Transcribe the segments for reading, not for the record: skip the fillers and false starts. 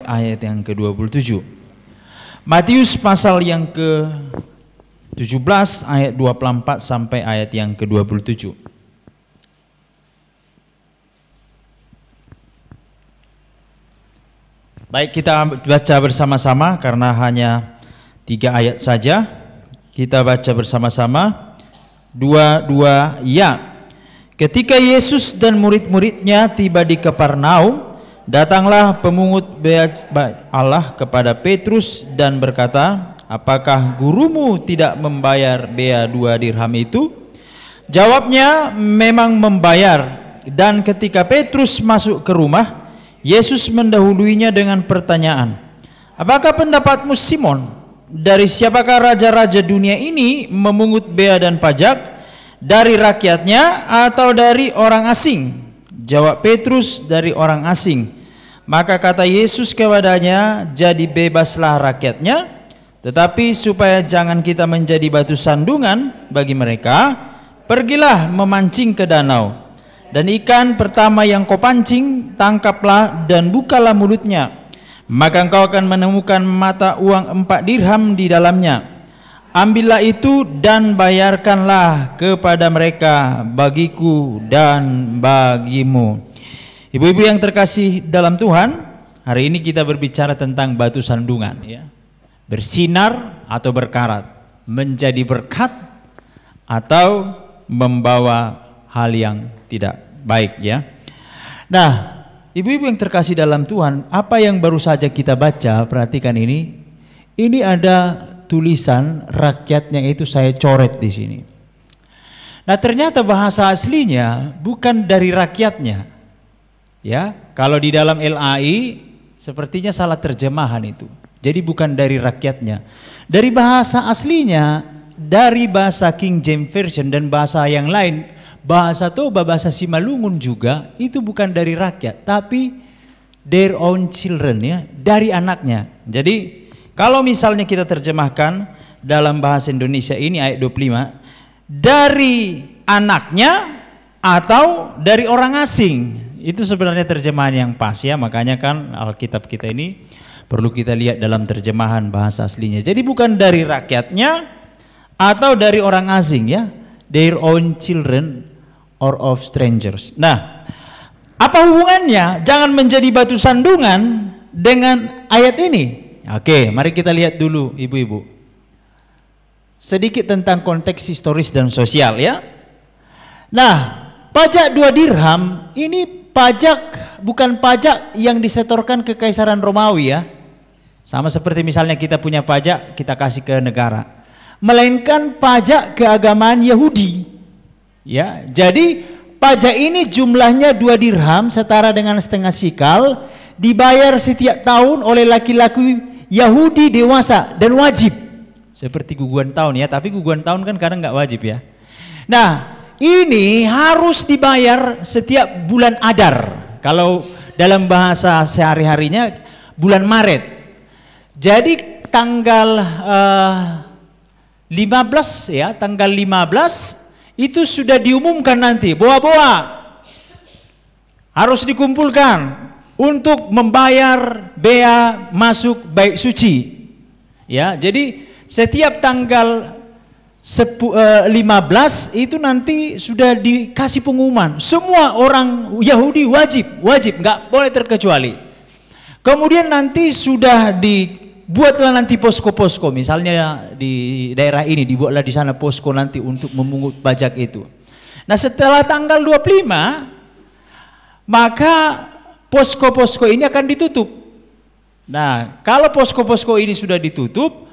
ayat yang ke-27. Matius pasal yang ke-17 ayat 24 sampai ayat yang ke-27. Baik, kita baca bersama-sama karena hanya 3 ayat saja. Kita baca bersama-sama. 2 ya. Ketika Yesus dan murid-muridnya tiba di Kapernaum, datanglah pemungut bea Allah kepada Petrus dan berkata, "Apakah gurumu tidak membayar bea 2 dirham itu?" Jawabnya, "Memang membayar." Dan ketika Petrus masuk ke rumah, Yesus mendahuluinya dengan pertanyaan, "Apakah pendapatmu Simon? Dari siapakah raja-raja dunia ini memungut bea dan pajak? Dari rakyatnya atau dari orang asing?" Jawab Petrus, "Dari orang asing." Maka kata Yesus kepadanya, "Jadi bebaslah rakyatnya, tetapi supaya jangan kita menjadi batu sandungan bagi mereka, pergilah memancing ke danau. Dan ikan pertama yang kau pancing, tangkaplah dan bukalah mulutnya. Maka engkau akan menemukan mata uang 4 dirham di dalamnya. Ambillah itu dan bayarkanlah kepada mereka, bagiku dan bagimu." Ibu-ibu yang terkasih dalam Tuhan, hari ini kita berbicara tentang batu sandungan, ya. Bersinar atau berkarat, menjadi berkat atau membawa hal yang tidak baik, ya. Nah, ibu-ibu yang terkasih dalam Tuhan, apa yang baru saja kita baca, perhatikan ini. Ini ada tulisan rakyatnya, itu saya coret di sini. Nah, ternyata bahasa aslinya bukan dari rakyatnya. Ya, kalau di dalam LAI sepertinya salah terjemahan itu. Jadi bukan dari rakyatnya. Dari bahasa aslinya, dari bahasa King James Version dan bahasa yang lain, bahasa Toba, bahasa Simalungun juga, itu bukan dari rakyat, tapi their own children, ya, dari anaknya. Jadi kalau misalnya kita terjemahkan dalam bahasa Indonesia ini ayat 25, dari anaknya atau dari orang asing, itu sebenarnya terjemahan yang pas, ya. Makanya kan Alkitab kita ini perlu kita lihat dalam terjemahan bahasa aslinya. Jadi bukan dari rakyatnya atau dari orang asing, ya, their own children or of strangers. Nah, apa hubungannya jangan menjadi batu sandungan dengan ayat ini? Oke, mari kita lihat dulu, ibu-ibu, sedikit tentang konteks historis dan sosial, ya. Nah, pajak 2 dirham ini pajak, bukan pajak yang disetorkan ke Kaisaran Romawi, ya. Sama seperti misalnya kita punya pajak, kita kasih ke negara, melainkan pajak keagamaan Yahudi, ya. Jadi pajak ini jumlahnya 2 dirham, setara dengan setengah sikal, dibayar setiap tahun oleh laki-laki Yahudi dewasa dan wajib. Seperti guguan tahun, ya, tapi guguan tahun kan kadang nggak wajib, ya. Nah, ini harus dibayar setiap bulan Adar. Kalau dalam bahasa sehari-harinya bulan Maret. Jadi tanggal 15, ya, tanggal 15 itu sudah diumumkan nanti, bawa-bawa harus dikumpulkan untuk membayar bea masuk bait suci, ya. Jadi setiap tanggal 15 itu nanti sudah dikasih pengumuman, semua orang Yahudi wajib, nggak boleh terkecuali. Kemudian nanti sudah dibuatlah nanti posko-posko, misalnya di daerah ini dibuatlah di sana posko nanti untuk memungut pajak itu. Nah, setelah tanggal 25 maka posko-posko ini akan ditutup. Nah, kalau posko-posko ini sudah ditutup,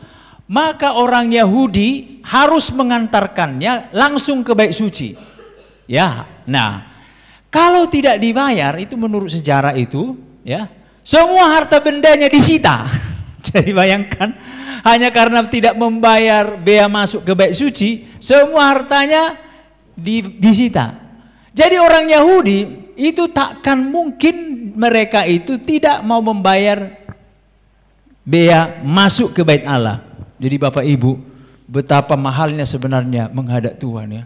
maka orang Yahudi harus mengantarkannya langsung ke bait suci, ya. Nah, kalau tidak dibayar, itu menurut sejarah itu, ya, semua harta bendanya disita. Jadi bayangkan, hanya karena tidak membayar bea masuk ke bait suci, semua hartanya disita. Jadi orang Yahudi itu takkan mungkin mereka itu tidak mau membayar bea masuk ke bait Allah. Jadi Bapak Ibu, betapa mahalnya sebenarnya menghadap Tuhan, ya.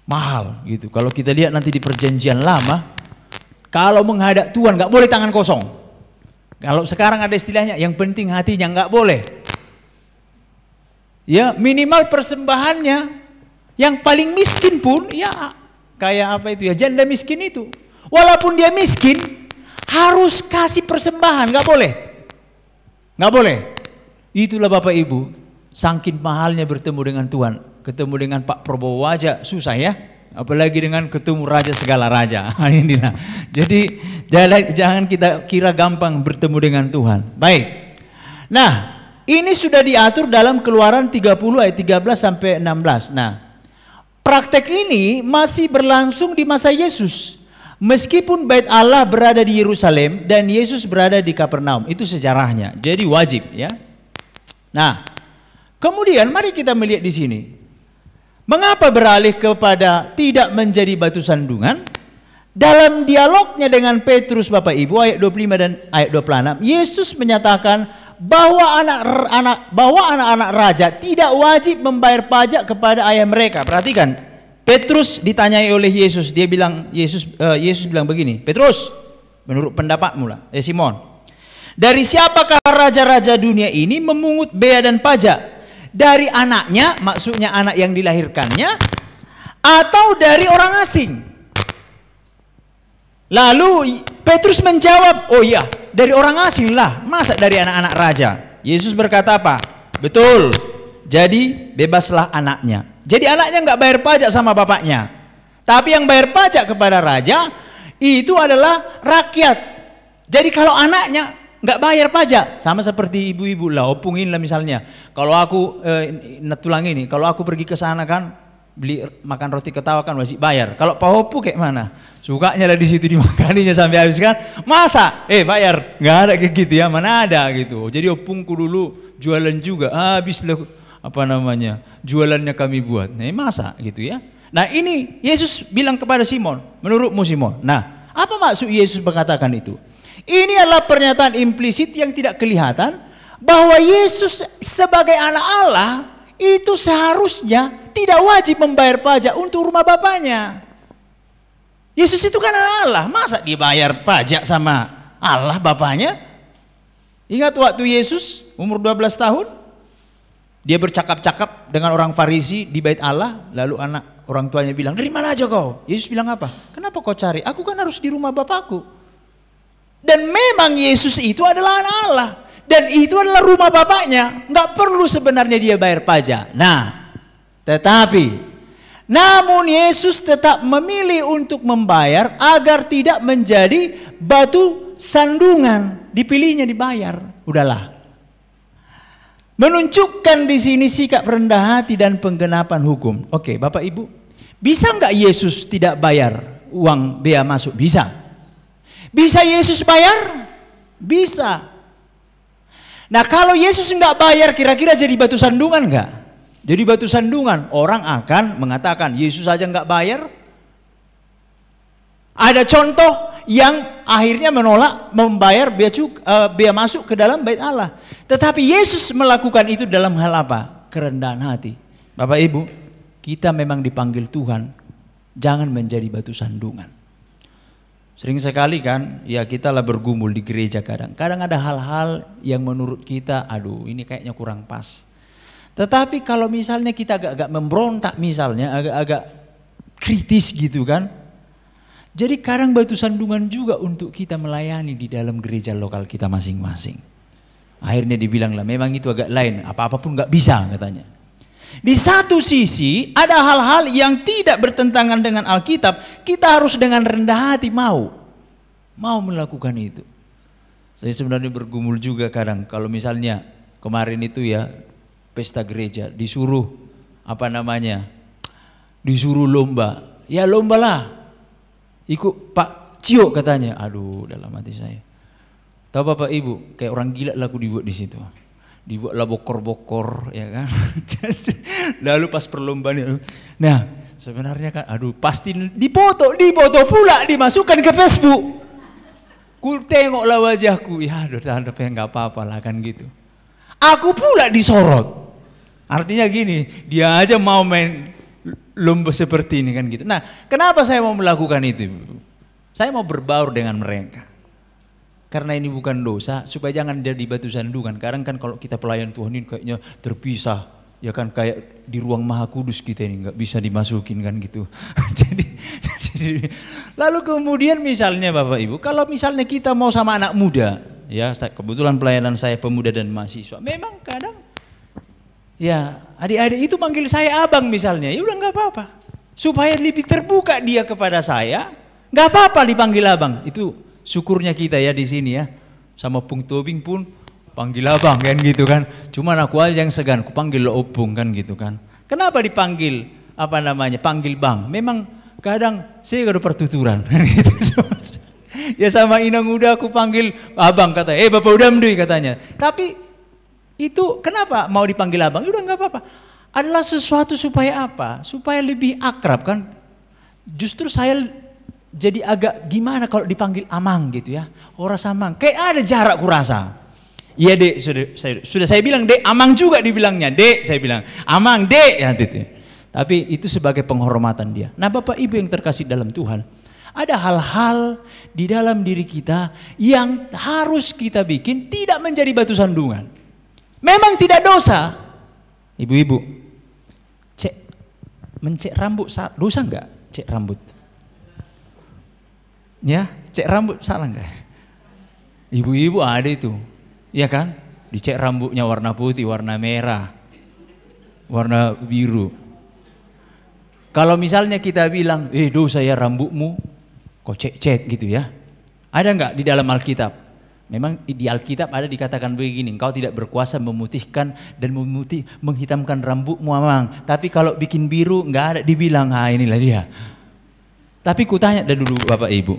Mahal gitu. Kalau kita lihat nanti di perjanjian lama, kalau menghadap Tuhan nggak boleh tangan kosong, Kalau sekarang ada istilahnya, yang penting hatinya, nggak boleh. Ya, minimal persembahannya. Yang paling miskin pun, ya kayak apa itu ya, janda miskin itu. Walaupun dia miskin, harus kasih persembahan, nggak boleh. Nggak boleh. Itulah Bapak Ibu, saking mahalnya bertemu dengan Tuhan. Ketemu dengan Pak Prabowo aja susah ya. Apalagi dengan ketemu raja segala raja. Inilah. Jadi jangan kita kira gampang bertemu dengan Tuhan. Baik. Nah, ini sudah diatur dalam Keluaran 30 ayat 13 sampai 16. Nah, praktek ini masih berlangsung di masa Yesus. Meskipun bait Allah berada di Yerusalem dan Yesus berada di Kapernaum. Itu sejarahnya. Jadi wajib ya. Nah, kemudian mari kita melihat di sini. Mengapa beralih kepada tidak menjadi batu sandungan? Dalam dialognya dengan Petrus Bapak Ibu ayat 25 dan ayat 26, Yesus menyatakan bahwa anak-anak raja tidak wajib membayar pajak kepada ayah mereka. Perhatikan, Petrus ditanyai oleh Yesus, dia bilang Yesus bilang begini, Petrus, menurut pendapatmu lah, Simon, dari siapakah raja-raja dunia ini memungut bea dan pajak? Dari anaknya, maksudnya anak yang dilahirkannya, atau dari orang asing? Lalu Petrus menjawab, oh iya, dari orang asing lah, masa dari anak-anak raja? Yesus berkata apa? Betul, jadi bebaslah anaknya. Jadi anaknya nggak bayar pajak sama bapaknya, tapi yang bayar pajak kepada raja itu adalah rakyat. Jadi kalau anaknya nggak bayar pajak, sama seperti ibu-ibu lah, opungin lah misalnya. Kalau aku tulang ini, kalau aku pergi ke sana kan beli makan roti ketawa kan masih bayar. Kalau Pak Hopu kayak mana? Sukanya lah di situ dimakaninya sampai habis kan? Masa? Bayar? Nggak ada kayak gitu ya, mana ada gitu. Jadi opungku dulu jualan juga, habis lah apa namanya jualannya kami buat. Nah masa gitu ya? Nah ini Yesus bilang kepada Simon, menurutmu Simon. Nah apa maksud Yesus berkatakan itu? Ini adalah pernyataan implisit yang tidak kelihatan bahwa Yesus sebagai anak Allah itu seharusnya tidak wajib membayar pajak untuk rumah bapaknya. Yesus itu kan anak Allah, masa dia bayar pajak sama Allah bapaknya? Ingat waktu Yesus umur 12 tahun, dia bercakap-cakap dengan orang Farisi di bait Allah, lalu orang tuanya bilang, dari mana aja kau? Yesus bilang apa? Kenapa kau cari? Aku kan harus di rumah bapakku. Dan memang Yesus itu adalah anak Allah. Dan itu adalah rumah bapaknya. Nggak perlu sebenarnya dia bayar pajak. Nah, tetapi namun Yesus tetap memilih untuk membayar agar tidak menjadi batu sandungan. Dipilihnya dibayar. Udahlah. Menunjukkan di sini sikap rendah hati dan penggenapan hukum. Oke, Bapak Ibu, bisa nggak Yesus tidak bayar uang bea masuk? Bisa. Bisa Yesus bayar? Bisa. Nah kalau Yesus nggak bayar, kira-kira jadi batu sandungan nggak? Jadi batu sandungan, orang akan mengatakan Yesus aja nggak bayar. Ada contoh yang akhirnya menolak membayar bea masuk ke dalam bait Allah. Tetapi Yesus melakukan itu dalam hal apa? Kerendahan hati. Bapak Ibu, kita memang dipanggil Tuhan, jangan menjadi batu sandungan. Sering sekali kan, ya kita lah bergumul di gereja kadang ada hal-hal yang menurut kita, aduh ini kayaknya kurang pas. Tetapi kalau misalnya kita agak-agak memberontak misalnya, agak-agak kritis gitu kan. Jadi kadang batu sandungan juga untuk kita melayani di dalam gereja lokal kita masing-masing. Akhirnya dibilang lah memang itu agak lain, apa-apa pun gak bisa katanya. Di satu sisi ada hal-hal yang tidak bertentangan dengan Alkitab, kita harus dengan rendah hati mau melakukan itu. Saya sebenarnya bergumul juga kadang kalau misalnya kemarin itu ya pesta gereja disuruh disuruh lomba, ya lomba lah, ikut Pak Cio katanya. Aduh dalam hati saya, tahu Bapak Ibu kayak orang gila lah aku dibuat di situ. Dibuatlah bokor-bokor ya kan. Lalu pas perlombaan, nah sebenarnya kan aduh pasti dipoto pula dimasukkan ke Facebook. Ku tengoklah wajahku, ya aduh nggak apa-apa lah kan gitu. Aku pula disorot. Artinya gini, dia aja mau main lomba seperti ini kan gitu. Nah kenapa saya mau melakukan itu? Saya mau berbaur dengan mereka. karena ini bukan dosa, supaya jangan jadi batu sandungan. Kadang kan kalau kita pelayan Tuhan ini kayaknya terpisah, ya kan, kayak di ruang Maha Kudus kita ini nggak bisa dimasukin kan gitu. jadi lalu kemudian misalnya Bapak Ibu, kalau misalnya kita mau sama anak muda, ya kebetulan pelayanan saya pemuda dan mahasiswa, memang kadang ya adik-adik itu panggil saya abang misalnya, ya udah nggak apa-apa, supaya lebih terbuka dia kepada saya, nggak apa-apa dipanggil abang. Itu syukurnya kita ya di sini ya, sama Pung Tobing pun panggil abang kan gitu kan. Cuman aku aja yang segan, aku panggil lo opung kan gitu kan. Kenapa dipanggil panggil bang? Memang kadang saya ada pertuturan gitu. Ya sama inang udah aku panggil abang, kata Bapak Udamdui katanya. Tapi itu kenapa mau dipanggil abang? Udah nggak apa-apa. Adalah sesuatu supaya apa? Supaya lebih akrab kan. Justru saya jadi agak gimana kalau dipanggil amang gitu ya. Orang samang, kayak ada jarak kurasa. Iya dek, sudah saya bilang dek, amang juga dibilangnya dek, saya bilang amang dek ya gitu. Tapi itu sebagai penghormatan dia. Nah Bapak Ibu yang terkasih dalam Tuhan, ada hal-hal di dalam diri kita yang harus kita bikin tidak menjadi batu sandungan. Memang tidak dosa. Ibu-ibu, mencek rambut dosa enggak? Cek rambut. Ya, cek rambut salah enggak? Ibu-ibu ada itu. Iya kan? Dicek rambutnya warna putih, warna merah, warna biru. Kalau misalnya kita bilang, dosa ya rambutmu, kok cek gitu ya. Ada enggak di dalam Alkitab? Memang di Alkitab ada dikatakan begini, engkau tidak berkuasa memutihkan dan menghitamkan rambutmu amang. Tapi kalau bikin biru enggak ada dibilang, inilah dia. Tapi kutanya dulu Bapak Ibu,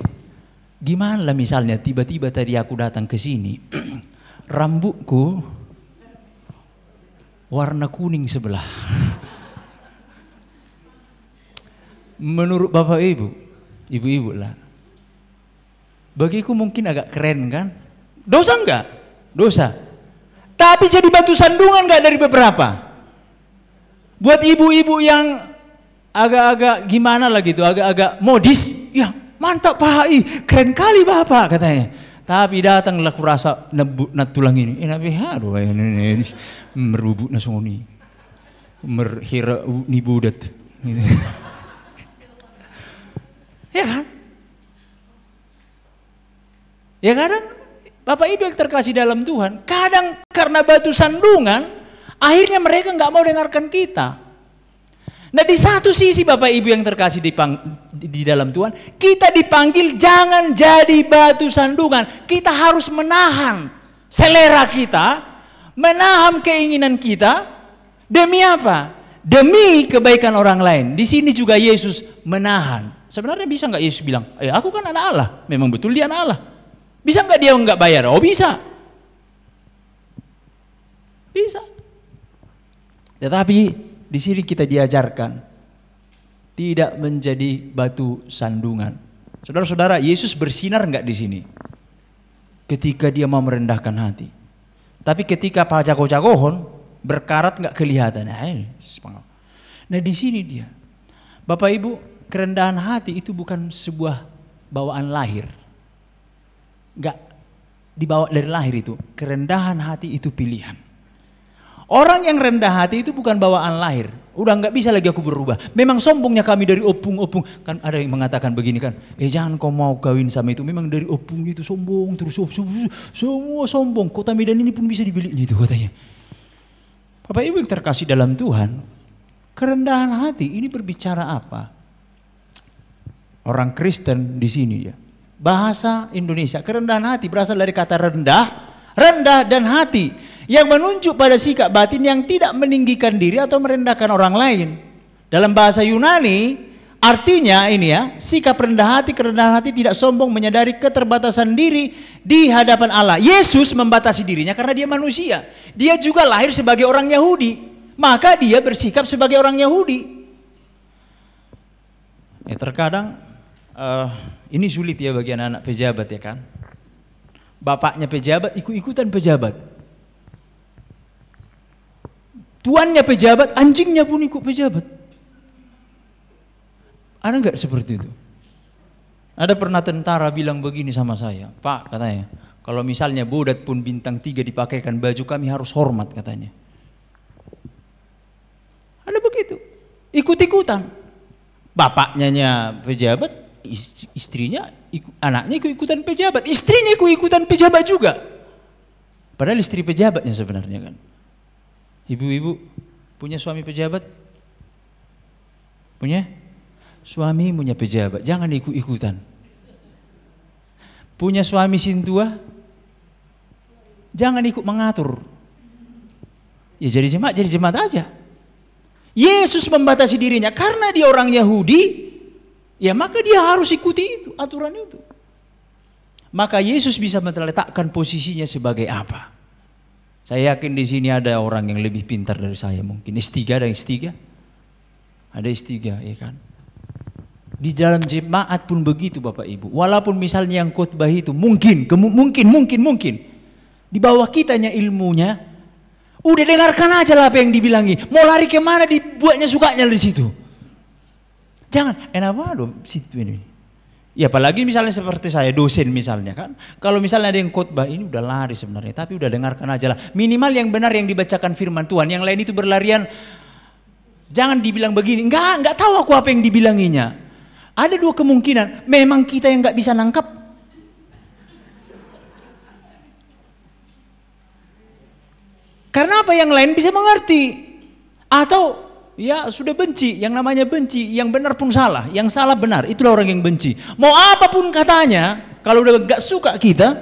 gimana lah misalnya tiba-tiba tadi aku datang ke sini, rambutku warna kuning sebelah. Menurut Bapak Ibu, ibu-ibu lah, bagiku mungkin agak keren kan? Dosa enggak? Dosa. Tapi jadi batu sandungan enggak dari beberapa? Buat ibu-ibu yang agak-agak gimana lah gitu, agak-agak modis, ya mantap Pak, keren kali Bapak katanya. Tapi datanglah kurasa nebut tulang ini. Nabi haru ini merubut nasoni. Merhira ni budat. Gitu. Ya kan? Ya kadang Bapak Ibu yang terkasih dalam Tuhan, kadang karena batu sandungan, akhirnya mereka nggak mau dengarkan kita. Nah di satu sisi Bapak Ibu yang terkasih di dalam Tuhan, kita dipanggil jangan jadi batu sandungan. Kita harus menahan selera kita, menahan keinginan kita. Demi apa? Demi kebaikan orang lain. Di sini juga Yesus menahan. Sebenarnya bisa nggak Yesus bilang, aku kan anak Allah. Memang betul dia anak Allah. Bisa nggak dia nggak bayar? Oh bisa. Bisa. Tetapi di sini kita diajarkan tidak menjadi batu sandungan. Saudara-saudara, Yesus bersinar nggak di sini? Ketika dia mau merendahkan hati. Tapi ketika pajago-jagohon berkarat nggak kelihatan. Nah di sini dia, Bapak Ibu, kerendahan hati itu bukan sebuah bawaan lahir. Nggak dibawa dari lahir itu. Kerendahan hati itu pilihan. Orang yang rendah hati itu bukan bawaan lahir. Udah nggak bisa lagi aku berubah. Memang sombongnya kami dari opung-opung. Kan ada yang mengatakan begini kan. Jangan kau mau kawin sama itu. Memang dari opung itu sombong terus. Semua sombong. Kota Medan ini pun bisa dibeli itu katanya. Bapak Ibu yang terkasih dalam Tuhan. Kerendahan hati ini berbicara apa? Orang Kristen di sini ya. Bahasa Indonesia. Kerendahan hati berasal dari kata rendah. Rendah dan hati. Yang menunjuk pada sikap batin yang tidak meninggikan diri atau merendahkan orang lain. Dalam bahasa Yunani artinya ini ya, sikap rendah hati, kerendahan hati tidak sombong, menyadari keterbatasan diri di hadapan Allah. Yesus membatasi dirinya karena dia manusia. Dia juga lahir sebagai orang Yahudi, maka dia bersikap sebagai orang Yahudi. Terkadang ini sulit ya bagi anak-anak pejabat ya kan. Bapaknya pejabat ikut-ikutan pejabat. Tuannya pejabat, anjingnya pun ikut pejabat. Ada nggak seperti itu? Ada pernah tentara bilang begini sama saya, Pak katanya, Kalau misalnya Bodat pun bintang 3 dipakaikan baju, kami harus hormat katanya. Ada begitu. Ikut-ikutan. Bapaknya pejabat, istrinya, anaknya ikut-ikutan pejabat. Istrinya ikut-ikutan pejabat juga. Padahal istri pejabatnya sebenarnya kan. Ibu-ibu punya suami pejabat? Punya? Suami punya pejabat, jangan ikut-ikutan. Punya suami sintua, jangan ikut mengatur. Ya jadi jemaat aja. Yesus membatasi dirinya karena dia orang Yahudi, ya maka dia harus ikuti itu, aturan itu. Maka Yesus bisa meletakkan posisinya sebagai apa? Saya yakin di sini ada orang yang lebih pintar dari saya mungkin. S3 ada S3? Ada S3 ya kan? Di dalam jemaat pun begitu Bapak Ibu. Walaupun misalnya yang khotbah itu mungkin di bawah kitanya ilmunya, udah dengarkan aja lah apa yang dibilangi. Mau lari kemana dibuatnya sukanya di situ. Jangan enak banget situ ini. Ya apalagi misalnya seperti saya dosen misalnya kan. Kalau misalnya ada yang khotbah ini udah lari sebenarnya, tapi udah dengarkan aja lah. Minimal yang benar yang dibacakan firman Tuhan. Yang lain itu berlarian. Jangan dibilang begini. Enggak tahu aku apa yang dibilanginya. Ada 2 kemungkinan, memang kita yang nggak bisa nangkap. Karena apa, yang lain bisa mengerti. Atau ya sudah benci, yang namanya benci, yang benar pun salah, yang salah benar, itulah orang yang benci. Mau apapun katanya, kalau udah nggak suka kita,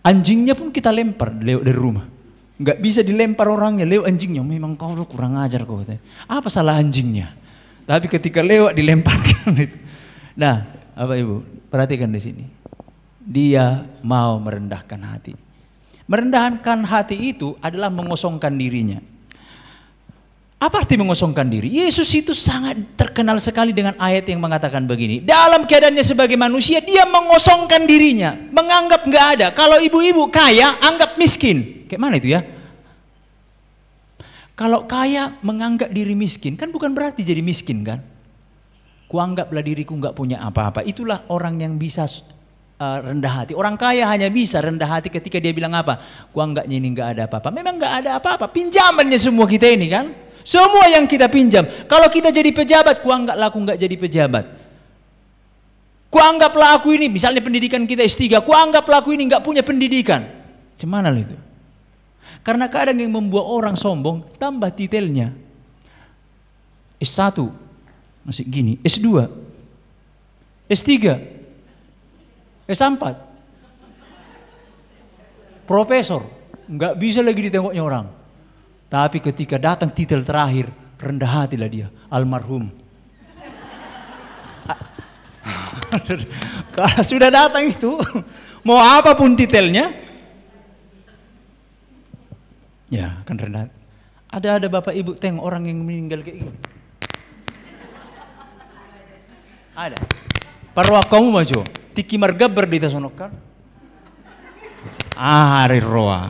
anjingnya pun kita lempar lewat dari rumah. Nggak bisa dilempar orangnya, lewat anjingnya. Memang kau kurang ajar kau katanya. Apa salah anjingnya? Tapi ketika lewat dilemparkan itu. Nah, Bapak Ibu, perhatikan di sini. Dia mau merendahkan hati. Merendahkan hati itu adalah mengosongkan dirinya. Apa arti mengosongkan diri? Yesus itu sangat terkenal sekali dengan ayat yang mengatakan begini. Dalam keadaannya sebagai manusia, dia mengosongkan dirinya. Menganggap nggak ada. Kalau ibu-ibu kaya, anggap miskin. Kayak mana itu ya? Kalau kaya menganggap diri miskin, kan bukan berarti jadi miskin kan? Kuanggaplah diriku nggak punya apa-apa. Itulah orang yang bisa rendah hati. Orang kaya hanya bisa rendah hati ketika dia bilang apa? Kuanggapnya ini nggak ada apa-apa. Memang nggak ada apa-apa. Pinjamannya semua kita ini kan? Semua yang kita pinjam. Kalau kita jadi pejabat, kuanggaplah aku nggak jadi pejabat. Kuanggaplah aku ini, misalnya pendidikan kita S3, kuanggaplah aku ini nggak punya pendidikan. Cemana lah itu? Karena kadang yang membuat orang sombong tambah titelnya. S1 masih gini, S2, S3, S4, profesor, nggak bisa lagi ditengoknya orang. Tapi ketika datang titel terakhir, rendah hatilah dia, almarhum. Kalau sudah datang itu, mau apapun titelnya, ya kan rendah. Ada Bapak Ibu tengok orang yang meninggal kayak gini. Ada. Parwa kamu maju, tiki marga berdita sonokan. Hari roa.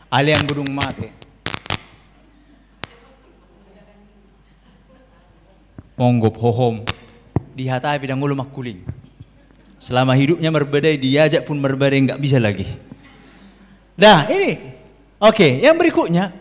Ali yang gedung mati. Monggop hohom. Dihatai bidang ulu makuling. Selama hidupnya berbedai, diajak pun berbedai nggak bisa lagi. Nah ini. Oke, yang berikutnya,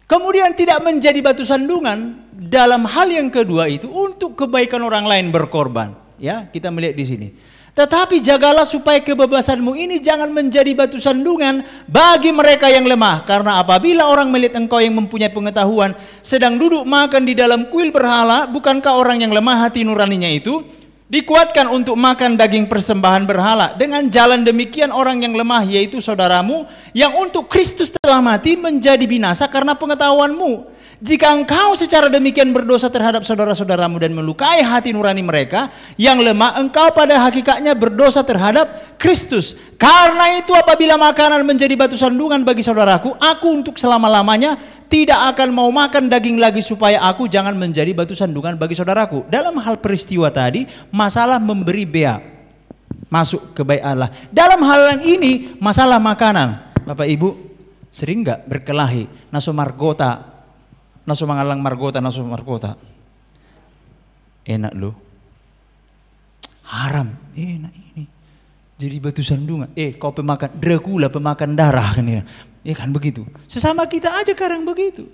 kemudian tidak menjadi batu sandungan dalam hal yang kedua itu untuk kebaikan orang lain berkorban. Ya, kita melihat di sini. Tetapi jagalah supaya kebebasanmu ini jangan menjadi batu sandungan bagi mereka yang lemah. Karena apabila orang melihat engkau yang mempunyai pengetahuan sedang duduk makan di dalam kuil berhala, bukankah orang yang lemah hati nuraninya itu dikuatkan untuk makan daging persembahan berhala? Dengan jalan demikian orang yang lemah, yaitu saudaramu yang untuk Kristus telah mati, menjadi binasa karena pengetahuanmu. Jika engkau secara demikian berdosa terhadap saudara-saudaramu dan melukai hati nurani mereka yang lemah, engkau pada hakikatnya berdosa terhadap Kristus. Karena itu apabila makanan menjadi batu sandungan bagi saudaraku, aku untuk selama-lamanya tidak akan mau makan daging lagi supaya aku jangan menjadi batu sandungan bagi saudaraku. Dalam hal peristiwa tadi, masalah memberi bea masuk ke bait Allah. Dalam hal ini, masalah makanan. Bapak Ibu sering nggak berkelahi? Naso margota, naso mangalang margota, naso margota. Enak loh. Haram, enak ini. jadi batu sandungan. Kau pemakan Dracula, pemakan darah kan ya. Ya kan begitu. Sesama kita aja kadang begitu.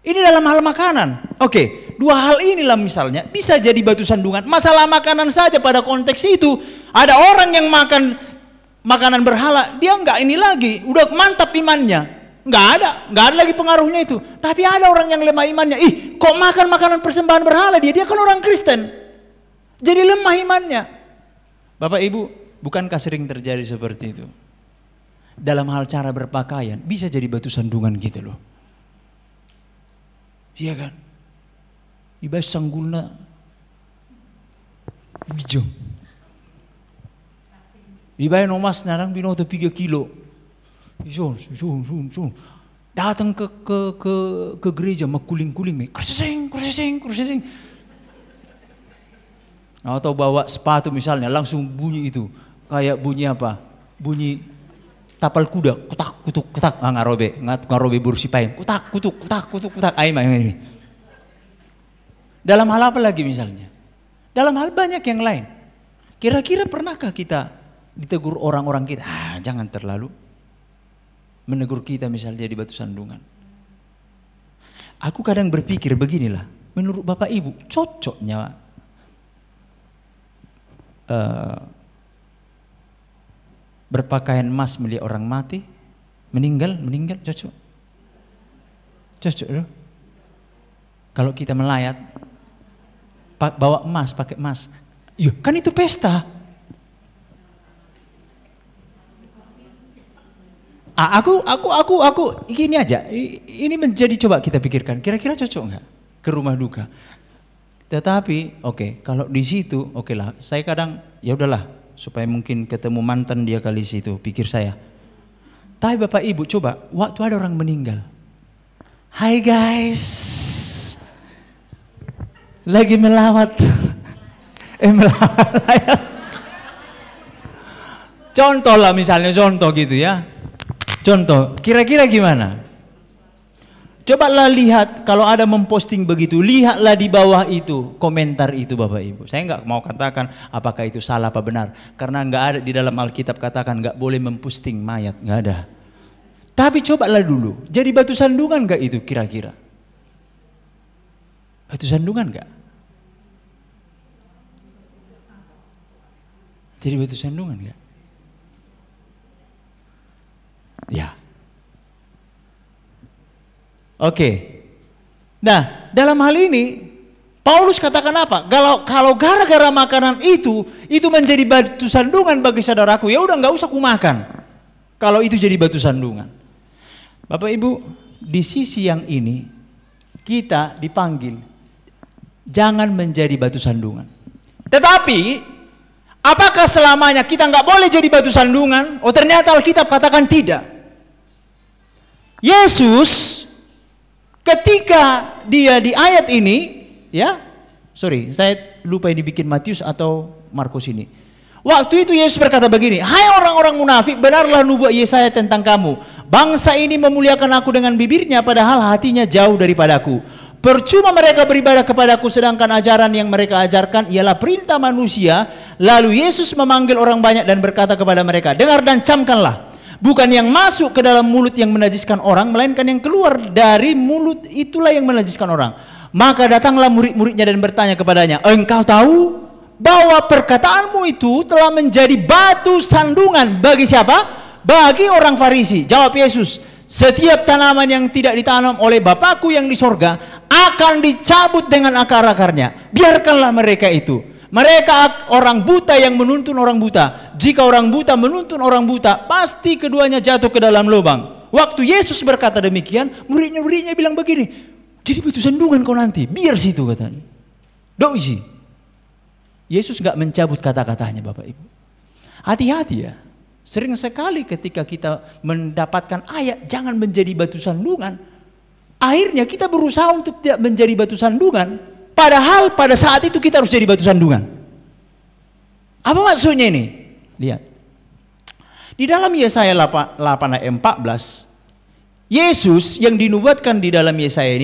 Ini dalam hal makanan. Oke, dua hal inilah misalnya bisa jadi batu sandungan. Masalah makanan saja pada konteks itu. Ada orang yang makan makanan berhala, dia enggak ini lagi, udah mantap imannya. Enggak ada lagi pengaruhnya itu. Tapi ada orang yang lemah imannya. Kok makan makanan persembahan berhala dia kan orang Kristen. Jadi lemah imannya. Bapak Ibu, bukankah sering terjadi seperti itu? Dalam hal cara berpakaian, bisa jadi batu sandungan gitu loh. Iya kan? Iba sanggulna bijong. Iba nomas narang binoto 3 kilo. Datang ke gereja makuling-kuling, kurseseng. Atau bawa sepatu misalnya, langsung bunyi itu. Kayak bunyi apa? Bunyi tapal kuda, kutak, kutuk, kutak. Ngarobe bursipain. Kutak, kutuk, kutak, kutuk, kutak. Ini. Dalam hal apa lagi misalnya? Dalam hal banyak yang lain. Kira-kira pernahkah kita ditegur orang-orang kita? Jangan terlalu menegur kita misalnya jadi batu sandungan. Aku kadang berpikir beginilah. Menurut Bapak Ibu, cocoknya berpakaian emas melihat orang mati, meninggal cocok loh. Kalau kita melayat bawa emas, pakai emas, kan itu pesta. Aku gini aja. Ini menjadi coba kita pikirkan. Kira-kira cocok nggak ke rumah duka? Tetapi kalau di situ lah. Saya kadang ya udahlah supaya mungkin ketemu mantan dia kali situ, pikir saya. Tapi Bapak Ibu coba waktu ada orang meninggal. Hai guys, lagi melawat. Melawat. Contoh lah misalnya, contoh gitu ya. Contoh, kira-kira gimana? Cobalah lihat kalau ada memposting begitu, lihatlah di bawah itu komentar itu Bapak Ibu. Saya nggak mau katakan apakah itu salah apa benar, karena nggak ada di dalam Alkitab katakan nggak boleh memposting mayat, nggak ada. Tapi cobalah dulu, jadi batu sandungan nggak itu kira-kira? Batu sandungan nggak? Jadi batu sandungan nggak? Ya. Nah, dalam hal ini Paulus katakan apa? Kalau gara-gara makanan itu menjadi batu sandungan bagi saudaraku, ya udah nggak usah kumakan. Kalau itu jadi batu sandungan. Bapak Ibu, di sisi yang ini kita dipanggil jangan menjadi batu sandungan. Tetapi apakah selamanya kita nggak boleh jadi batu sandungan? Ternyata Alkitab katakan tidak. Yesus ketika dia di ayat ini, saya lupa ini bikin Matius atau Markus ini. Waktu itu Yesus berkata begini, hai orang-orang munafik, benarlah nubuat Yesaya tentang kamu. Bangsa ini memuliakan aku dengan bibirnya, padahal hatinya jauh daripadaku. Percuma mereka beribadah kepadaku, sedangkan ajaran yang mereka ajarkan ialah perintah manusia. Lalu Yesus memanggil orang banyak dan berkata kepada mereka, dengar dan camkanlah. Bukan yang masuk ke dalam mulut yang menajiskan orang, melainkan yang keluar dari mulut itulah yang menajiskan orang. Maka datanglah murid-muridnya dan bertanya kepadanya, engkau tahu bahwa perkataanmu itu telah menjadi batu sandungan bagi siapa? Bagi orang Farisi. Jawab Yesus, setiap tanaman yang tidak ditanam oleh Bapakku yang di sorga akan dicabut dengan akar-akarnya. Biarkanlah mereka itu. Mereka orang buta yang menuntun orang buta. Jika orang buta menuntun orang buta, pasti keduanya jatuh ke dalam lubang. Waktu Yesus berkata demikian, murid-muridnya bilang begini, jadi batu sandungan kau nanti, biar situ katanya. Isi. Yesus gak mencabut kata-katanya Bapak Ibu. Hati-hati ya. Sering sekali ketika kita mendapatkan ayat jangan menjadi batu sandungan, akhirnya kita berusaha untuk tidak menjadi batu sandungan. Padahal pada saat itu kita harus jadi batu sandungan. Apa maksudnya ini? Lihat. Di dalam Yesaya 8 ayat 14, Yesus yang dinubuatkan di dalam Yesaya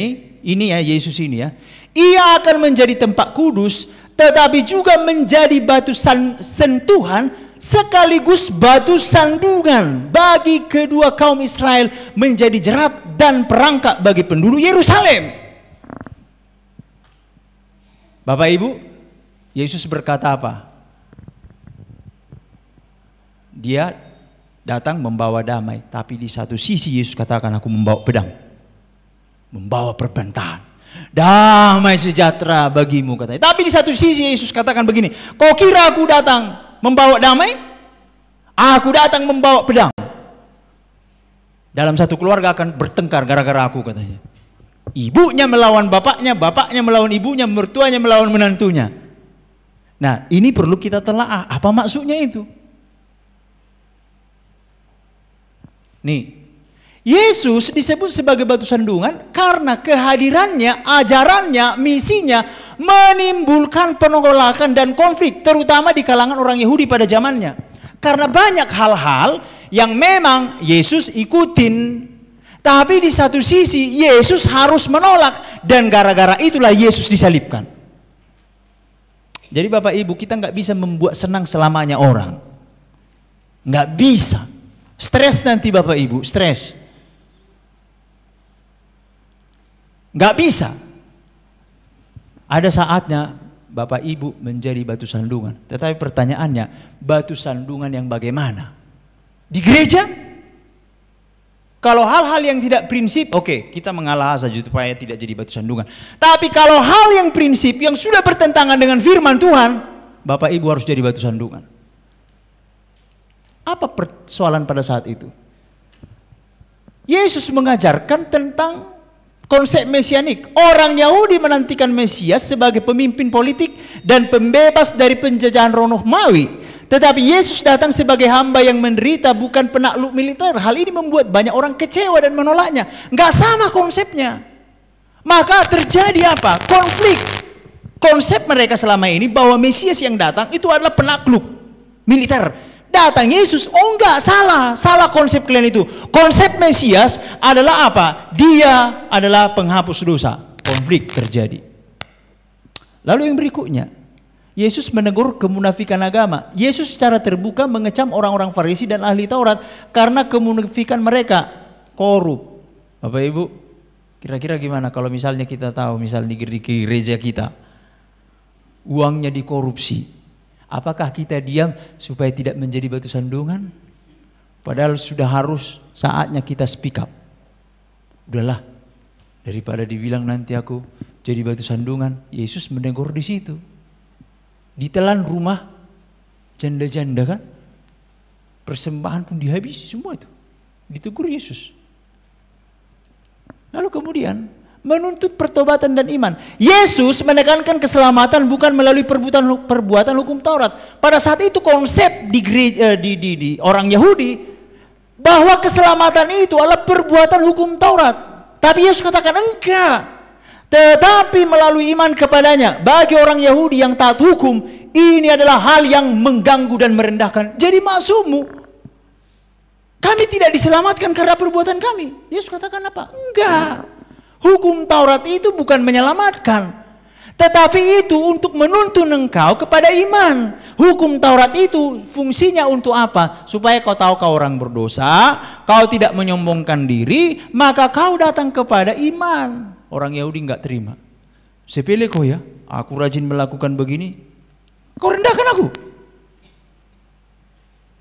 ini ya Yesus ini ya, ia akan menjadi tempat kudus, tetapi juga menjadi batu sentuhan sekaligus batu sandungan bagi kedua kaum Israel, menjadi jerat dan perangkap bagi penduduk Yerusalem. Bapak Ibu, Yesus berkata apa? Dia datang membawa damai, tapi di satu sisi Yesus katakan, aku membawa pedang, membawa perbantahan. Damai sejahtera bagimu, katanya. Tapi di satu sisi Yesus katakan begini, kau kira aku datang membawa damai? Aku datang membawa pedang. Dalam satu keluarga akan bertengkar gara-gara aku, katanya. Ibunya melawan bapaknya, bapaknya melawan ibunya, mertuanya melawan menantunya. Nah, ini perlu kita telaah. Apa maksudnya itu? Nih, Yesus disebut sebagai batu sandungan karena kehadirannya, ajarannya, misinya menimbulkan penolakan dan konflik, terutama di kalangan orang Yahudi pada zamannya. Karena banyak hal-hal yang memang Yesus ikutin, tapi di satu sisi Yesus harus menolak, dan gara-gara itulah Yesus disalibkan. Jadi Bapak Ibu, kita nggak bisa membuat senang selamanya orang, nggak bisa. Stres nanti Bapak Ibu, stres. Nggak bisa. Ada saatnya Bapak Ibu menjadi batu sandungan. Tetapi pertanyaannya, batu sandungan yang bagaimana? Di gereja? Kalau hal-hal yang tidak prinsip, oke, kita mengalah saja supaya tidak jadi batu sandungan. Tapi kalau hal yang prinsip, yang sudah bertentangan dengan firman Tuhan, Bapak Ibu harus jadi batu sandungan. Apa persoalan pada saat itu? Yesus mengajarkan tentang konsep mesianik. Orang Yahudi menantikan Mesias sebagai pemimpin politik dan pembebas dari penjajahan Romawi. Tetapi Yesus datang sebagai hamba yang menderita, bukan penakluk militer. Hal ini membuat banyak orang kecewa dan menolaknya. Nggak sama konsepnya. Maka terjadi apa? Konflik. Konsep mereka selama ini bahwa Mesias yang datang itu adalah penakluk militer. Datang Yesus, oh enggak, salah konsep kalian itu. Konsep Mesias adalah apa? Dia adalah penghapus dosa. Konflik terjadi. Lalu yang berikutnya, Yesus menegur kemunafikan agama. Yesus secara terbuka mengecam orang-orang Farisi dan ahli Taurat karena kemunafikan mereka, korup. Bapak Ibu, kira-kira gimana kalau misalnya kita tahu, misalnya di gereja kita uangnya dikorupsi? Apakah kita diam supaya tidak menjadi batu sandungan? Padahal sudah harus saatnya kita speak up. Udahlah, daripada dibilang nanti aku jadi batu sandungan. Yesus menegur di situ. Ditelan rumah janda-janda kan, persembahan pun dihabisi semua itu. Ditegur Yesus. Lalu kemudian menuntut pertobatan dan iman. Yesus menekankan keselamatan bukan melalui perbuatan hukum Taurat. Pada saat itu konsep di gereja, di orang Yahudi bahwa keselamatan itu adalah perbuatan hukum Taurat. Tapi Yesus katakan enggak. Tetapi melalui iman kepadanya. Bagi orang Yahudi yang taat hukum, ini adalah hal yang mengganggu dan merendahkan. Jadi maksudmu, kami tidak diselamatkan karena perbuatan kami. Yesus katakan apa? Enggak. Hukum Taurat itu bukan menyelamatkan, tetapi itu untuk menuntun engkau kepada iman. Hukum Taurat itu fungsinya untuk apa? Supaya kau tahu kau orang berdosa, kau tidak menyombongkan diri, maka kau datang kepada iman. Orang Yahudi nggak terima. Sepele kau ya, aku rajin melakukan begini, kau rendahkan aku.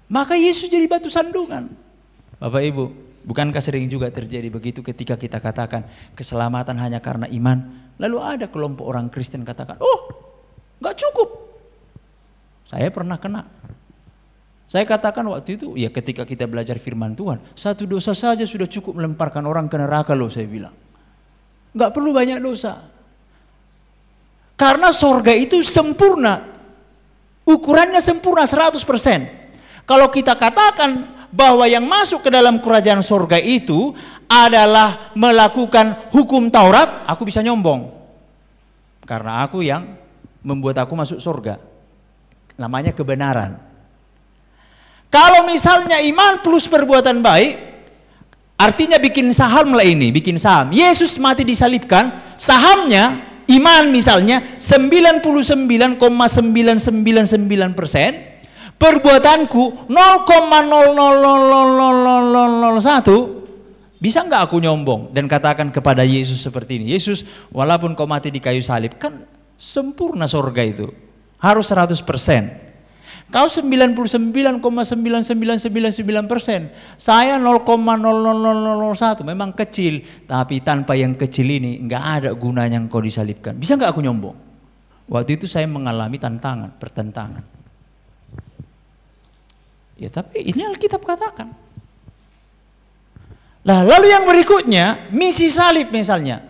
Maka Yesus jadi batu sandungan. Bapak Ibu, bukankah sering juga terjadi begitu ketika kita katakan keselamatan hanya karena iman? Lalu ada kelompok orang Kristen katakan, oh gak cukup. Saya pernah kena. Saya katakan waktu itu, ya ketika kita belajar firman Tuhan, satu dosa saja sudah cukup melemparkan orang ke neraka loh, saya bilang. Gak perlu banyak dosa. Karena sorga itu sempurna. Ukurannya sempurna 100%. Kalau kita katakan bahwa yang masuk ke dalam kerajaan sorga itu adalah melakukan hukum Taurat, aku bisa nyombong. Karena aku yang membuat aku masuk sorga. Namanya kebenaran. Kalau misalnya iman plus perbuatan baik, artinya bikin saham lah ini, bikin saham. Yesus mati disalibkan, sahamnya iman misalnya 99,999%, perbuatanku 0,000001, bisa nggak aku nyombong dan katakan kepada Yesus seperti ini, Yesus, walaupun kau mati di kayu salib, kan sempurna surga itu, harus 100%. Kau 99,99999%, saya 0,00001, memang kecil, tapi tanpa yang kecil ini nggak ada gunanya engkau disalibkan. Bisa nggak aku nyombong? Waktu itu saya mengalami pertentangan. Ya tapi ini Alkitab katakan. Nah, lalu yang berikutnya, misi salib misalnya.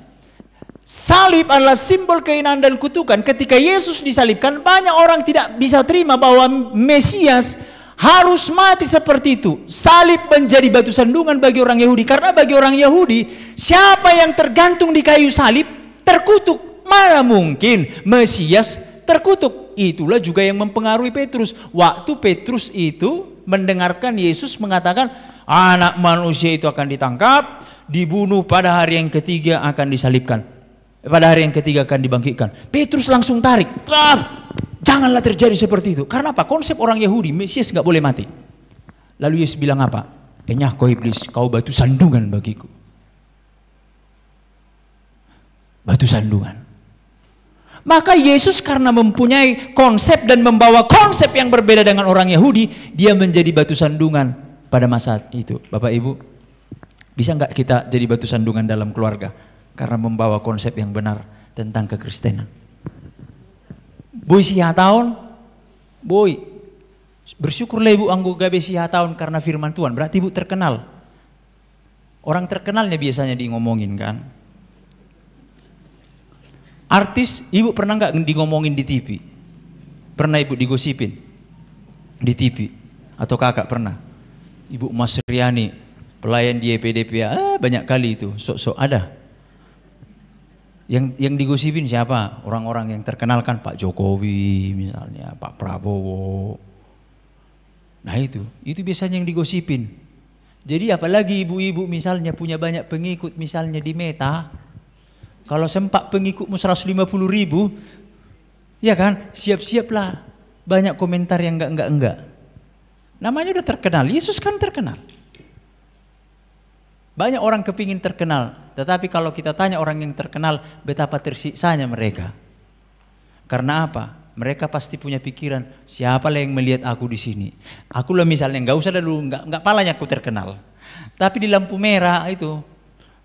Salib adalah simbol kehinaan dan kutukan. Ketika Yesus disalibkan, banyak orang tidak bisa terima bahwa Mesias harus mati seperti itu. Salib menjadi batu sandungan bagi orang Yahudi. Karena bagi orang Yahudi, siapa yang tergantung di kayu salib terkutuk. Mana mungkin Mesias terkutuk. Itulah juga yang mempengaruhi Petrus. Waktu Petrus itu mendengarkan Yesus mengatakan, anak manusia itu akan ditangkap, dibunuh, pada hari yang ketiga akan disalibkan. Pada hari yang ketiga akan dibangkitkan. Petrus langsung tarik. Janganlah terjadi seperti itu. Karena apa? Konsep orang Yahudi, Mesias nggak boleh mati. Lalu Yesus bilang apa? Enyah kau iblis, kau batu sandungan bagiku. Batu sandungan. Maka Yesus karena mempunyai konsep dan membawa konsep yang berbeda dengan orang Yahudi, dia menjadi batu sandungan pada masa itu. Bapak Ibu, bisa nggak kita jadi batu sandungan dalam keluarga? Karena membawa konsep yang benar tentang kekristenan. Boy siha tahun, boy bersyukurlah ibu anggo gabe siha tahun karena firman Tuhan. Berarti ibu terkenal. Orang terkenalnya biasanya di ngomongin kan. Artis, ibu pernah nggak ngomongin di TV? Pernah ibu digosipin di TV? Atau kakak pernah? Ibu Mas Riani, pelayan di EPDP, banyak kali itu, sok-sok ada. Yang digosipin siapa? Orang-orang yang terkenal kan, Pak Jokowi misalnya, Pak Prabowo. Nah itu biasanya yang digosipin. Jadi apalagi ibu-ibu misalnya punya banyak pengikut misalnya di Meta. Kalau sempat pengikutmu 150.000, ya kan, siap-siaplah banyak komentar yang enggak. Namanya udah terkenal, Yesus kan terkenal. Banyak orang kepingin terkenal, tetapi kalau kita tanya orang yang terkenal, betapa tersiksanya mereka. Karena apa? Mereka pasti punya pikiran, siapalah yang melihat aku di sini. Aku lah misalnya, nggak usah dulu, nggak palanya aku terkenal. Tapi di lampu merah itu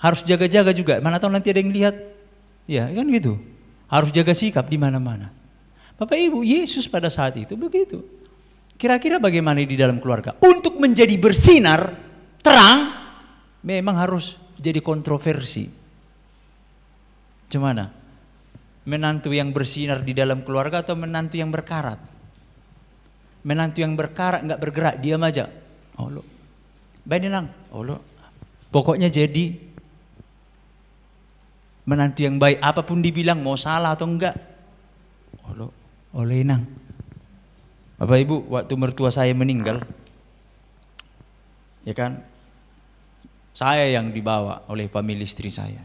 harus jaga-jaga juga. Mana tahu nanti ada yang lihat, ya kan gitu. Harus jaga sikap di mana-mana. Bapak Ibu, Yesus pada saat itu begitu. Kira-kira bagaimana di dalam keluarga? Untuk menjadi bersinar, terang, memang harus jadi kontroversi. Gimana? Menantu yang bersinar di dalam keluarga atau menantu yang berkarat? Menantu yang berkarat nggak bergerak, diam aja. Oh lo, baik nang. Oh lo, pokoknya jadi menantu yang baik. Apapun dibilang mau salah atau enggak. Oh lo, oleh nang. Bapak Ibu, waktu mertua saya meninggal, ya kan? Saya yang dibawa oleh famili istri saya.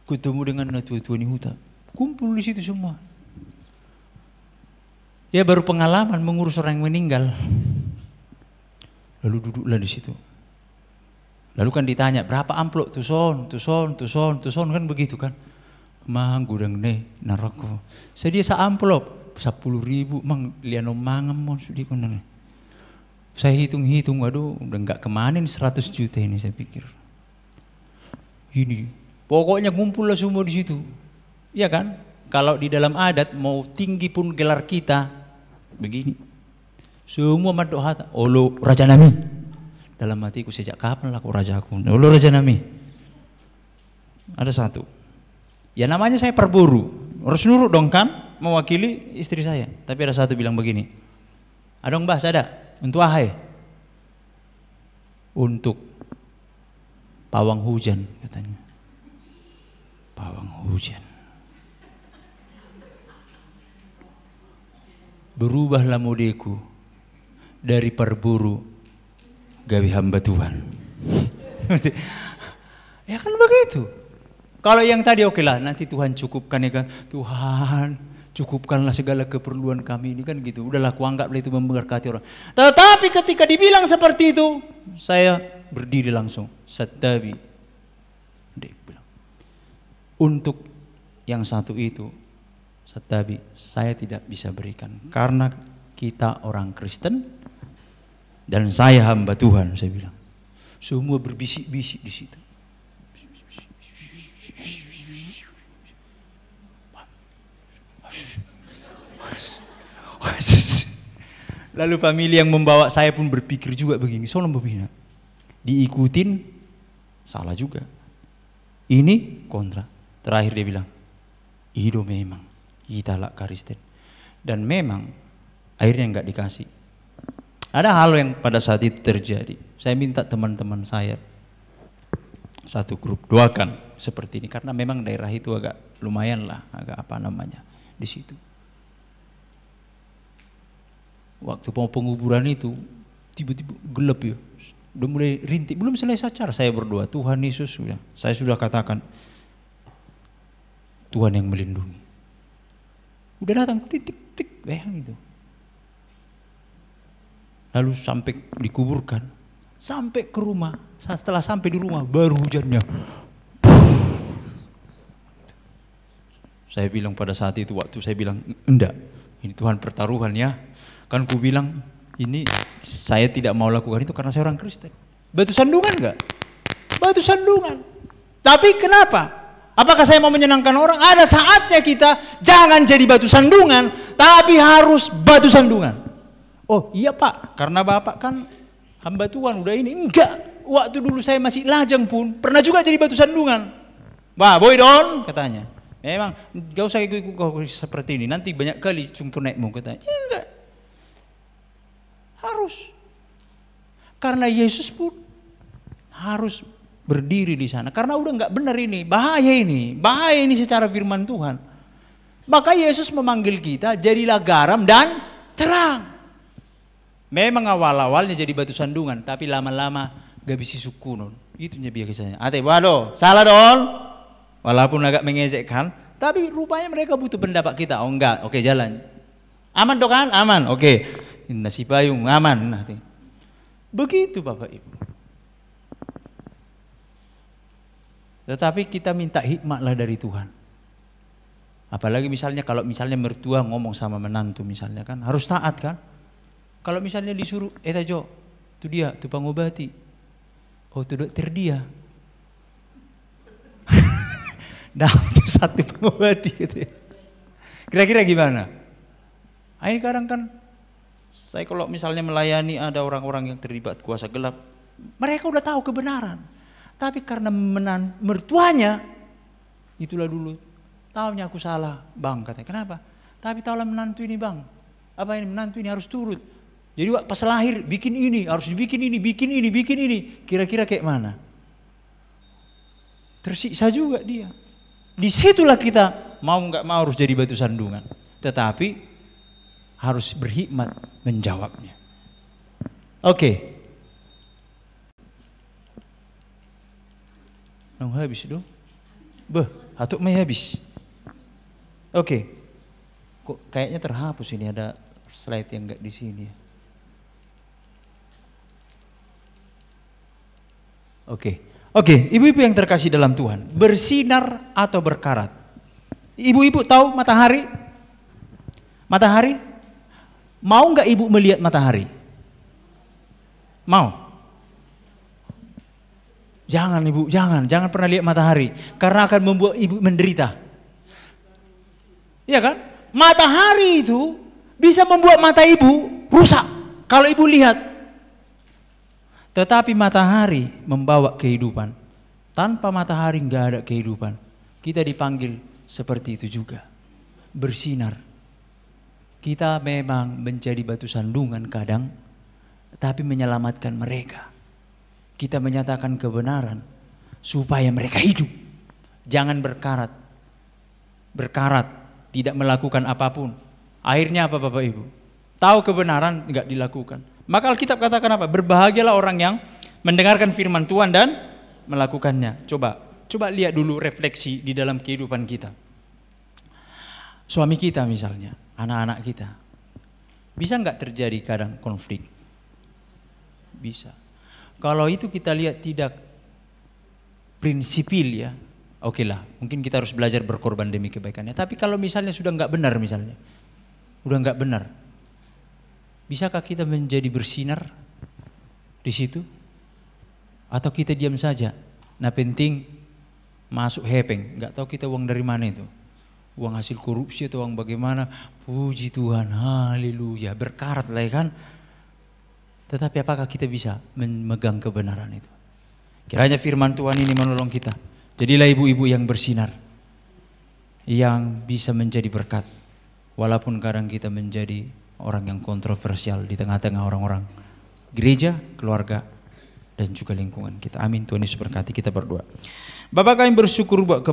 Ketemu dengan tua-tua di hutan. Kumpul di situ semua. Ya baru pengalaman mengurus orang yang meninggal. Lalu duduklah di situ. Lalu kan ditanya, berapa amplop? Tuson kan begitu kan. Mang gudang ne narako. Sedia sa amplop 10.000 mang liano mangam mon sudi kono. Saya hitung-hitung, waduh udah nggak kemanin 100 juta ini saya pikir. Ini, pokoknya ngumpullah semua di situ. Iya kan? Kalau di dalam adat mau tinggi pun gelar kita begini. Semua madok hata, olo Raja Nami. Dalam hatiku sejak kapan lah aku rajaku? Olo Raja Nami. Ada satu. Ya namanya saya perburu. Harus nurut dong kan, mewakili istri saya. Tapi ada satu bilang begini. Adong bahas ada. Untuk ahai, untuk pawang hujan katanya. Pawang hujan. Berubahlah modeku dari perburu gawe hamba Tuhan. Ya kan begitu. Kalau yang tadi oke lah, nanti Tuhan cukupkan ya kan. Tuhan cukupkanlah segala keperluan kami ini kan gitu. Udahlah aku anggaplah itu memberkati orang. Tetapi ketika dibilang seperti itu, saya berdiri langsung. Satabi. Dia bilang, untuk yang satu itu, Satabi, saya tidak bisa berikan. Karena kita orang Kristen dan saya hamba Tuhan, saya bilang. Semua berbisik-bisik di situ. Lalu famili yang membawa saya pun berpikir juga begini, soalnya begini, diikutin salah juga. Ini kontra. Terakhir dia bilang, itu memang kita lah Kristen. Dan memang akhirnya nggak dikasih. Ada hal yang pada saat itu terjadi. Saya minta teman-teman saya satu grup doakan seperti ini karena memang daerah itu agak lumayan lah, agak apa namanya di situ. Waktu penguburan itu tiba-tiba gelap ya, udah mulai rintik, belum selesai acara saya berdoa, Tuhan Yesus, saya sudah katakan Tuhan yang melindungi. Udah datang titik-titik gitu. Lalu sampai dikuburkan, sampai ke rumah, setelah sampai di rumah baru hujannya. Saya bilang pada saat itu, waktu saya bilang enggak, ini Tuhan pertaruhan ya. Kan ku bilang ini saya tidak mau lakukan itu karena saya orang Kristen. Batu sandungan enggak? Batu sandungan. Tapi kenapa? Apakah saya mau menyenangkan orang? Ada saatnya kita jangan jadi batu sandungan, tapi harus batu sandungan. Oh iya Pak, karena Bapak kan hamba Tuhan udah ini. Enggak, waktu dulu saya masih lajang pun pernah juga jadi batu sandungan. Wah boy don katanya. Memang gak usah ikut seperti ini, nanti banyak kali cungkur naikmu katanya. Ya, enggak. Harus. Karena Yesus pun harus berdiri di sana. Karena udah enggak benar ini, bahaya ini secara firman Tuhan. Maka Yesus memanggil kita, jadilah garam dan terang. Memang awal-awalnya jadi batu sandungan, tapi lama-lama gak bisa sukunun. Itu biasanya. Ate, waduh, salah dong. Walaupun agak mengejekkan, tapi rupanya mereka butuh pendapat kita. Oh enggak, oke jalan. Aman dong kan? Aman, oke. Nasi payung, aman. Nanti. Begitu Bapak Ibu. Tetapi kita minta hikmatlah dari Tuhan. Apalagi misalnya kalau misalnya mertua ngomong sama menantu misalnya kan, harus taat kan? Kalau misalnya disuruh, Jo, itu dia, itu pengobati. Oh itu dokter dia. Nah itu satu pengobati gitu ya. Kira-kira gimana? Nah, ini kadang kan, saya kalau misalnya melayani ada orang-orang yang terlibat kuasa gelap, mereka udah tahu kebenaran. Tapi karena mertuanya, itulah dulu, tahunya aku salah bang katanya. Kenapa? Tapi tahulah menantu ini bang, apa ini menantu ini harus turut. Jadi pas lahir bikin ini, harus dibikin ini, bikin ini. Kira-kira kayak mana? Tersiksa juga dia. Disitulah kita mau nggak mau harus jadi batu sandungan. Tetapi harus berhikmat menjawabnya. Oke. Nang habis dong. Hatuk mai habis. Oke. Kok kayaknya terhapus ini, ada slide yang enggak di sini ya. Oke, ibu-ibu yang terkasih dalam Tuhan, bersinar atau berkarat. Ibu-ibu tahu matahari? Matahari? Mau nggak ibu melihat matahari? Mau? Jangan ibu, jangan pernah lihat matahari, karena akan membuat ibu menderita. Iya kan? Matahari itu bisa membuat mata ibu rusak kalau ibu lihat. Tetapi matahari membawa kehidupan. Tanpa matahari nggak ada kehidupan. Kita dipanggil seperti itu juga. Bersinar. Kita memang menjadi batu sandungan kadang, tapi menyelamatkan mereka. Kita menyatakan kebenaran supaya mereka hidup. Jangan berkarat. Berkarat, tidak melakukan apapun. Akhirnya apa Bapak Ibu? Tahu kebenaran nggak dilakukan. Maka Alkitab katakan apa? Berbahagialah orang yang mendengarkan firman Tuhan dan melakukannya. Coba Coba lihat dulu refleksi di dalam kehidupan kita. Suami kita misalnya, anak-anak kita. Bisa nggak terjadi kadang konflik? Bisa. Kalau itu kita lihat tidak prinsipil ya, oke lah, mungkin kita harus belajar berkorban demi kebaikannya. Tapi kalau misalnya sudah nggak benar misalnya, udah nggak benar, bisakah kita menjadi bersinar di situ? Atau kita diam saja? Nah penting masuk hepeng, nggak tahu kita uang dari mana itu, uang hasil korupsi atau uang bagaimana? Puji Tuhan, haleluya, berkarat lah ya kan. Tetapi apakah kita bisa memegang kebenaran itu? Kiranya firman Tuhan ini menolong kita. Jadilah ibu-ibu yang bersinar, yang bisa menjadi berkat. Walaupun kadang kita menjadi orang yang kontroversial di tengah-tengah orang-orang gereja, keluarga, dan juga lingkungan kita. Amin. Tuhan Yesus berkati. Kita berdoa. Bapa, kami bersyukur buat